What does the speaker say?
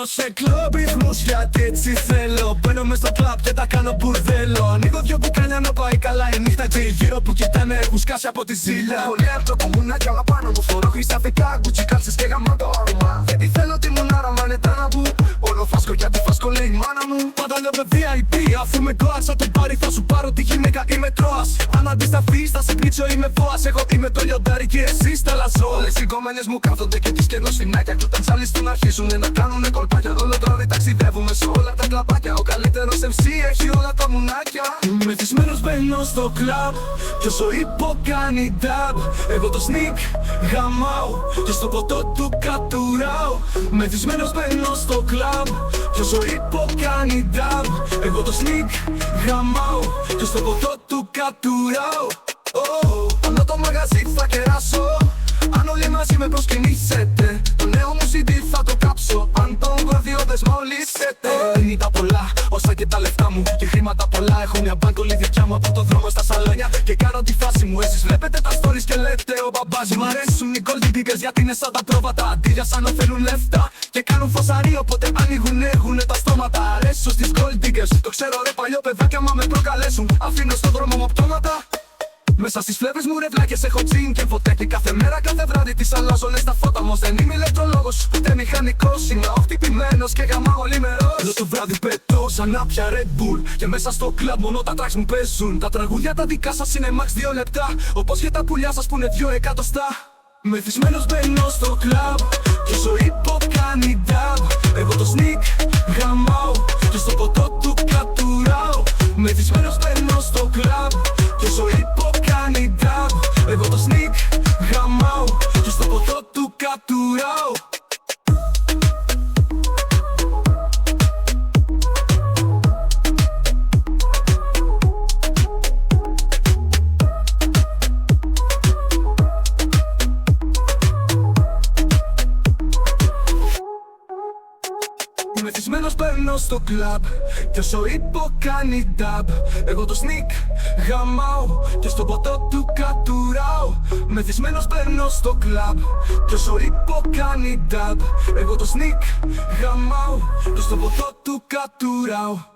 Μπαίνω σε κλαμπ ρυθμούς γιατί έτσι θέλω. Μπαίνω μες στο κλαμπ και τα κάνω μπουρδέλο. Ανοίγω δυο μπουκάλια να πάει καλά η νύχτα. Και οι γύρω που κοιτάνε έχουν σκάσει από τη ζήλια. Πολύ από το κομμουνάκι όλα πάνω μου. Φορώ χρυσαφικά γκουτσι κάλτσες και γαμώ το όνομα. Γιατί θέλω τη μουνάρα μα είναι τάναμπου. Όλο φάσκο γιατί φάσκο λέει η μάνα μου. Πάντα λέω με VIP αφού με κόας θα τον πάρει. Θα σου πάρω τη γυναίκα είμαι τρόας. Αν αντισταθείς θα σε πίτσω είμαι βόας. Εγώ είμαι το λιοντάρι και εσύ σταλαζό. Όλες οι κόμενες μου κάθονται και τις κερνώ σφινάκια. Κι όταν τσαλιστούν αρχίσουνε να κάνουνε κολπάκια. Όλο τρώνε ταξιδεύουμε σε όλα τα κλαπάκια. Ο καλύτερος MC έχει όλα τα μουνάκια. Μεθυσμένος μπαίνω στο κλαμπ κι όσο ύπο κάνει dab. Εγώ το sneak γαμάω και στο ποτό του κατουράω. Μεθυσμένος μπαίνω στο κλαμπ κι όσο ύπο κάνει dab. Εγώ το sneak γαμάω και στο ποτό του κατουράω. Ανά το μαγαζί θα κεράσω. Αν όλοι μαζί με προσκυνήσετε, το νέο μου CD θα το κάψω. Αν τον βραδιώδες μολύσετε. Είναι τα πολλά, όσα και τα λεφτά μου. Και χρήματα πολλά, έχω μια μπάνκολη δικιά μου. Από το δρόμο στα σαλόνια και κάνω τη φάση μου. Εσείς βλέπετε τα stories και λέτε ο μπαμπάς μου. Μ' αρέσουν οι gold diggers γιατί είναι σαν τα πρόβατα. Αντίλια σαν να θέλουν λεφτά και κάνουν φωσαρί, οπότε ανοίγουν έχουνε τα στόματα. Αρέσω στις gold diggers, το ξέρω ρε παλιό παιδάκια μα με προκαλέσουν. Αφήνω στον δρόμο μου πτώματα. Μέσα στις φλέβες μου ρε βλάκες έχω τζιν και ποτέ. Και κάθε μέρα κάθε βράδυ τις αλλάζω λες τα φώτα μου. Δεν είμαι ηλεκτρολόγος ούτε μηχανικός. Είμαι ο χτυπημένος και γαμάω λιμερός. Όλο το βράδυ πετώ σαν άπια Red Bull. Και μέσα στο κλαμπ μόνο τα tracks μου παίζουν. Τα τραγούδια τα δικά σας είναι max 2 λεπτά. Όπως και τα πουλιά σας που είναι 2 εκατοστά. Μεθυσμένος μπαίνω στο κλαμπ κι όσο ύπο κάνει dab. Εγώ το sneak γαμάω και στο ποτό του κατουράω. Μεθυσμένος μπαίνω στο κλαμπ κι όσο ύπο κάνει dab. Εγώ το sneak γαμάω και στο ποτό του κατουράω. Μεθυσμένος μπαίνω στο κλαμπ κι όσο ύπο κάνει dab. Εγώ το sneak γαμάω και στο ποτό του κατουράω. Μεθυσμένος μπαίνω στο κλαμπ κι όσο ύπο κάνει dab. Εγώ το sneak γαμάω και στο ποτό του κατουράω.